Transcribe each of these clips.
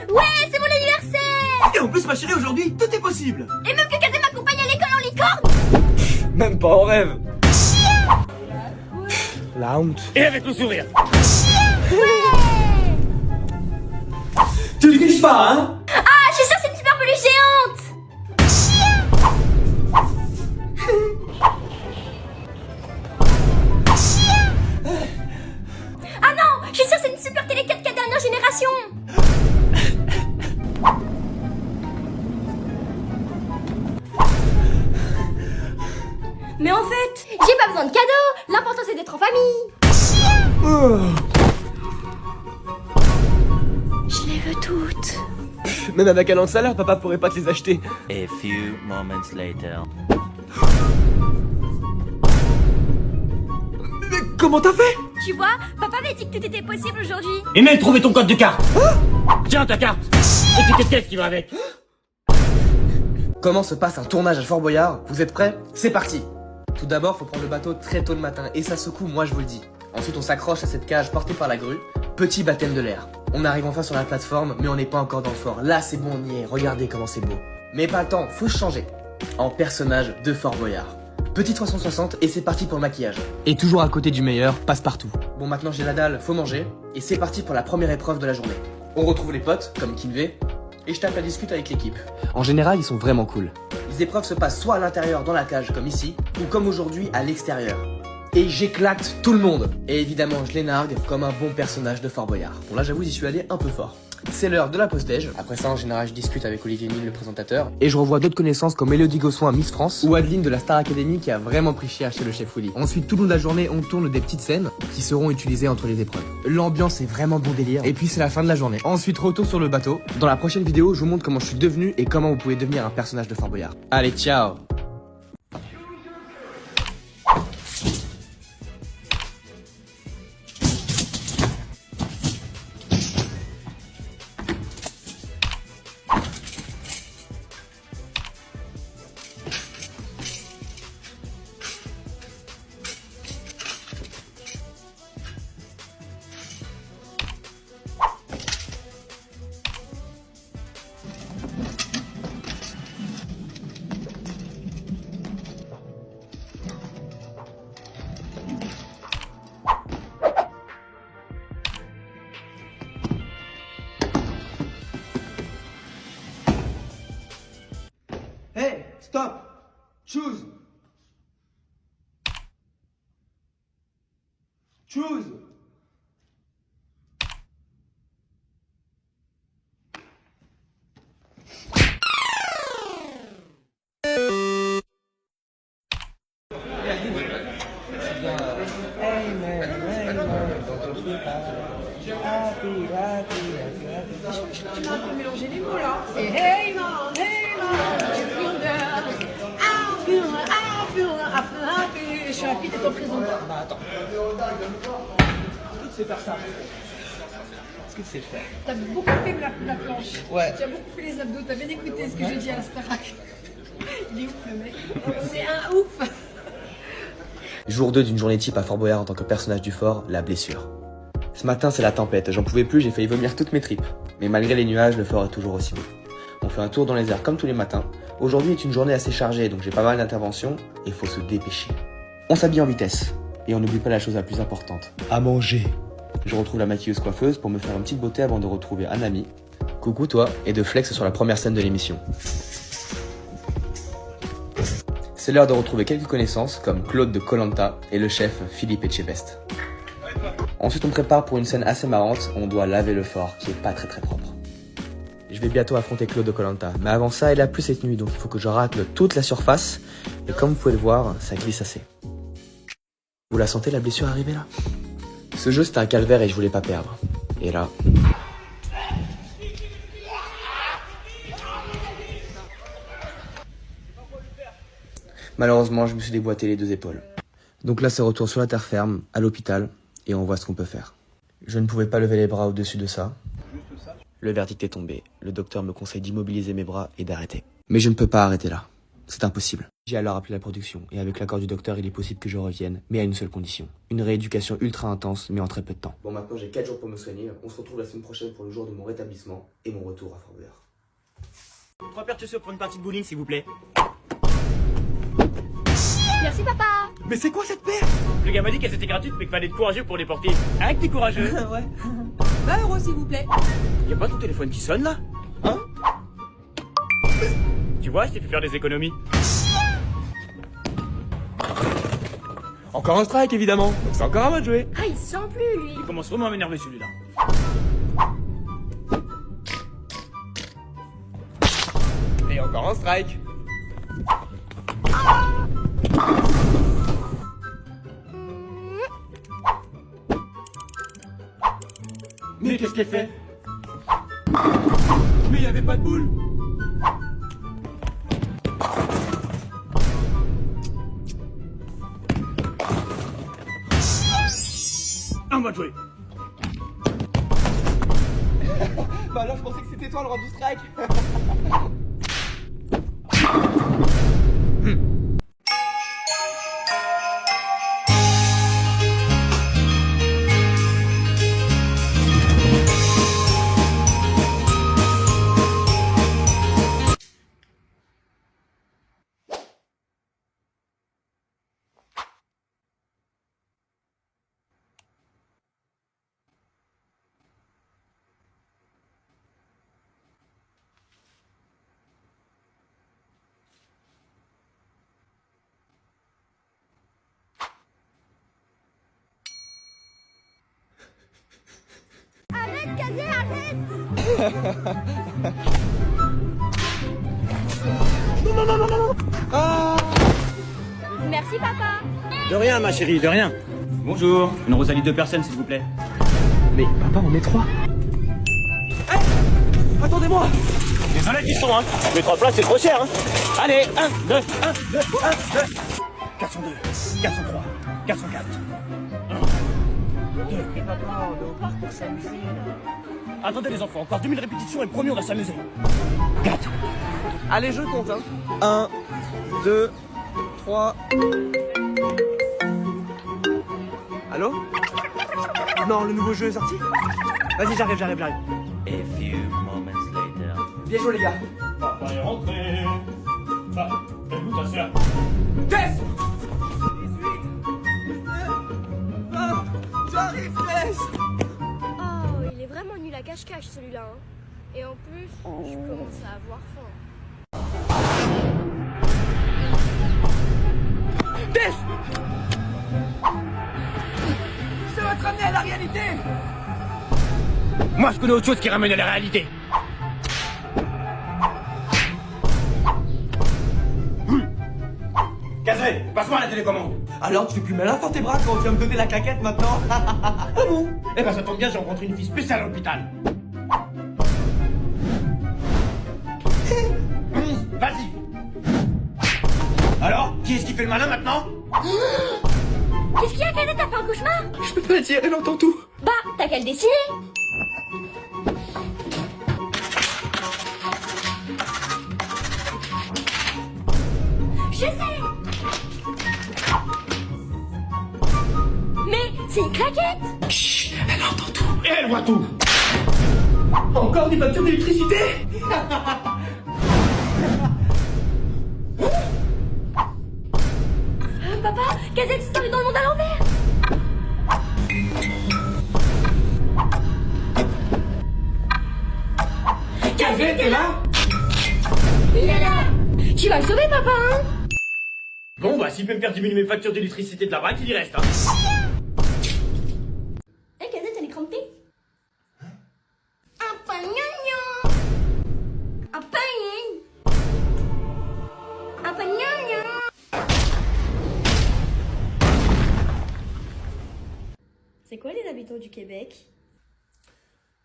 Ouais, c'est mon anniversaire. Et en plus, ma chérie, aujourd'hui, tout est possible. Et même que Kazé m'accompagne à l'école en licorne. Même pas en rêve. La honte. Et avec le sourire. Tu triches pas, hein? Ah, je suis sûre que c'est une super peluche géante. Ah non, je suis sûre que c'est une super télé 4K dernière génération. Mais en fait, j'ai pas besoin de cadeaux. L'important c'est d'être en famille. Je les veux toutes. Même avec un an de salaire, papa pourrait pas te les acheter. A few moments later. Mais comment t'as fait? Tu vois, papa m'a dit que tout était possible aujourd'hui. Et même trouver ton code de carte. Tiens ta carte. Et tu qu'est-ce qui va avec? Comment se passe un tournage à Fort Boyard? Vous êtes prêts? C'est parti. Tout d'abord, faut prendre le bateau très tôt le matin, et ça secoue, moi je vous le dis. Ensuite, on s'accroche à cette cage portée par la grue. Petit baptême de l'air. On arrive enfin sur la plateforme, mais on n'est pas encore dans le fort. Là, c'est bon, on y est. Regardez comment c'est beau. Mais pas tant, faut se changer. En personnage de Fort Boyard. Petit 360 et c'est parti pour le maquillage. Et toujours à côté du meilleur, passe-partout. Bon, maintenant j'ai la dalle, faut manger. Et c'est parti pour la première épreuve de la journée. On retrouve les potes, comme Kinvey, et je tape la discute avec l'équipe. En général, ils sont vraiment cool. Les épreuves se passent soit à l'intérieur dans la cage, comme ici, ou comme aujourd'hui à l'extérieur. Et j'éclate tout le monde. Et évidemment, je les nargue comme un bon personnage de Fort Boyard. Bon là, j'avoue, j'y suis allé un peu fort. C'est l'heure de la pause-déj. Après ça, en général, je discute avec Olivier Mine, le présentateur. Et je revois d'autres connaissances comme Élodie Gossuin, Miss France, ou Adeline de la Star Academy qui a vraiment pris cher chez le chef Willy. Ensuite, tout le long de la journée, on tourne des petites scènes qui seront utilisées entre les épreuves. L'ambiance est vraiment bon délire. Et puis, c'est la fin de la journée. Ensuite, retour sur le bateau. Dans la prochaine vidéo, je vous montre comment je suis devenu et comment vous pouvez devenir un personnage de Fort Boyard. Allez, ciao! Hey, stop! Choose! Choose! Tu m'as un peu mélangé les mots là. C'est hey man, you feel that, I feel happy. Je suis happy d'être en présent. Bah attends. Tu sais faire ça. Est-ce que tu sais le faire? T'as beaucoup fait la planche. Ouais. Tu as beaucoup fait les abdos. T'as bien écouté ce que j'ai dit à la Starac. Il est ouf le mec. C'est un ouf. Jour 2 d'une journée type à Fort Boyard en tant que personnage du fort, la blessure. Ce matin, c'est la tempête, j'en pouvais plus, j'ai failli vomir toutes mes tripes. Mais malgré les nuages, le fort est toujours aussi beau. On fait un tour dans les airs comme tous les matins. Aujourd'hui est une journée assez chargée, donc j'ai pas mal d'interventions et faut se dépêcher. On s'habille en vitesse. Et on n'oublie pas la chose la plus importante. À manger. Je retrouve la maquilleuse coiffeuse pour me faire une petite beauté avant de retrouver un ami. Coucou toi, et de flex sur la première scène de l'émission. C'est l'heure de retrouver quelques connaissances comme Claude de Koh-Lanta et le chef Philippe Etchebest. Ensuite on prépare pour une scène assez marrante, on doit laver le fort qui est pas très propre. Je vais bientôt affronter Claude de Koh-Lanta, mais avant ça il a plu cette nuit donc il faut que je racle toute la surface et comme vous pouvez le voir, ça glisse assez. Vous la sentez la blessure arriver là? Ce jeu c'était un calvaire et je voulais pas perdre. Et là... Malheureusement je me suis déboîté les deux épaules. Donc là c'est retour sur la terre ferme, à l'hôpital, et on voit ce qu'on peut faire. Je ne pouvais pas lever les bras au-dessus de ça. Le verdict est tombé. Le docteur me conseille d'immobiliser mes bras et d'arrêter. Mais je ne peux pas arrêter là. C'est impossible. J'ai alors appelé la production, et avec l'accord du docteur, il est possible que je revienne, mais à une seule condition. Une rééducation ultra intense, mais en très peu de temps. Bon, maintenant j'ai 4 jours pour me soigner, on se retrouve la semaine prochaine pour le jour de mon rétablissement, et mon retour à Fort Boyard. 3 paires de chaussures pour une partie de bowling, s'il vous plaît. Merci papa. Mais c'est quoi cette paire? Le gars m'a dit qu'elles étaient gratuites, mais qu'il fallait être courageux pour les porter. Hein, que t'es courageux? Ouais. 20 euros s'il vous plaît. Y'a pas ton téléphone qui sonne, là? Hein? Tu vois, je t'ai fait faire des économies. Encore un strike, évidemment. Donc c'est encore à moi de jouer. Ah, il se sent plus lui. Il commence vraiment à m'énerver, celui-là. Et encore un strike. Mais qu'est-ce qu'elle fait? Mais il y avait pas de boule. À moi de jouer. Bah alors je pensais que c'était toi le roi du strike. Arrête, Kazé, arrête. Merci papa. De rien, ma chérie, de rien. Bonjour. Une Rosalie 2 personnes, s'il vous plaît. Mais papa, on est 3. Attendez-moi. Désolé qu'ils sont, hein. Mais 3 places, c'est trop cher, hein. Allez, 1, 2, 1, 2, 1, 2. 402, 403, 404. 1, 2. Attendez les enfants, encore 2000 répétitions et promis on va s'amuser. 4. Allez, je compte, hein. 1, 2, 3... Allô? Non, le nouveau jeu est sorti? Vas-y, j'arrive. A few moments later. Bien joué, les gars. Papa est rentré. Ah, écoute ta sœur. Tess! 20, j'arrive, Tess! Oh, il est vraiment nul à cache-cache celui-là. Hein. Et en plus, je commence à avoir faim. Tess! Ça va te ramener à la réalité! Moi je connais autre chose qui ramène à la réalité. Kazé, passe-moi la télécommande. Alors, tu fais plus malin dans tes bras quand tu vas me donner la claquette maintenant? Ah bon? Eh ben ça tombe bien, j'ai rencontré une fille spéciale à l'hôpital. 11, vas-y. Alors, qui est-ce qui fait le malin maintenant? Qu'est-ce qu'il y a, Kazé? T'as fait un cauchemar? Je peux pas le dire, elle entend tout. Bah, t'as qu'à le dessiner. Je sais. Mais c'est une claquette. Chut, elle entend tout. Et elle voit tout. Encore des factures d'électricité? Papa, Kazé disparu dans le monde à l'envers. Kazé, t'es là? Il est là. Tu vas le sauver, papa, hein? Bon bah s'il peut me faire diminuer mes factures d'électricité de la baraque, il y reste, hein. Eh, Kazé, t'as les crampes? Un pain gnagnon. Un pain. Un pain gnagnon. C'est quoi les habitants du Québec?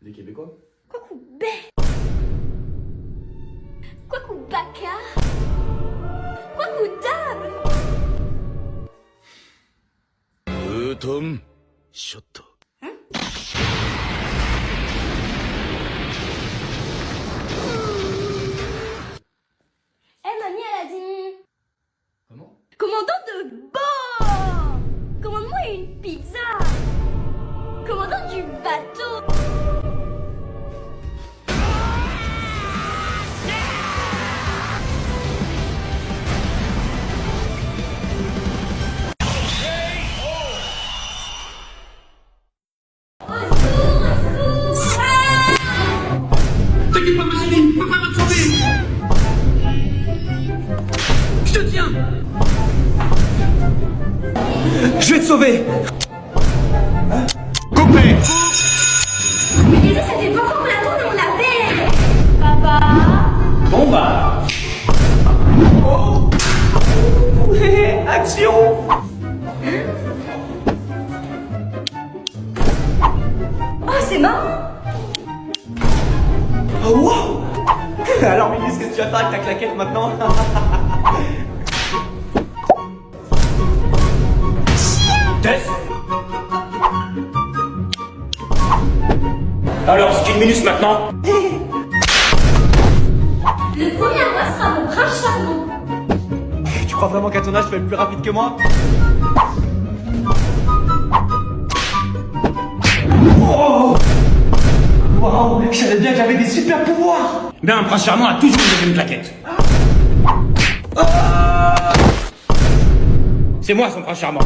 Des Québécois? Quacoubé. Quacoubaka. Quacoudab. Tom, shot. Eh, mamie, elle a dit... T'inquiète pas, ma chérie, papa va te sauver. Je te tiens. Je vais te sauver. Coupé. Mais déjà, ça fait 20 ans qu'on attend et on l'appelle. Papa. Bon bah. Oh. Action. Oh, c'est marrant. Oh wow. Alors Minus, qu'est-ce que tu vas faire avec ta claquette maintenant? Tess. Alors, c'est une Minus maintenant? Le premier à moi sera mon prince charmant. Tu crois vraiment qu'à ton âge, tu vas être plus rapide que moi? Oh. Wow, je savais bien que j'avais des super pouvoirs. Ben, un prince charmant a toujours une deuxième claquette. C'est moi son prince charmant.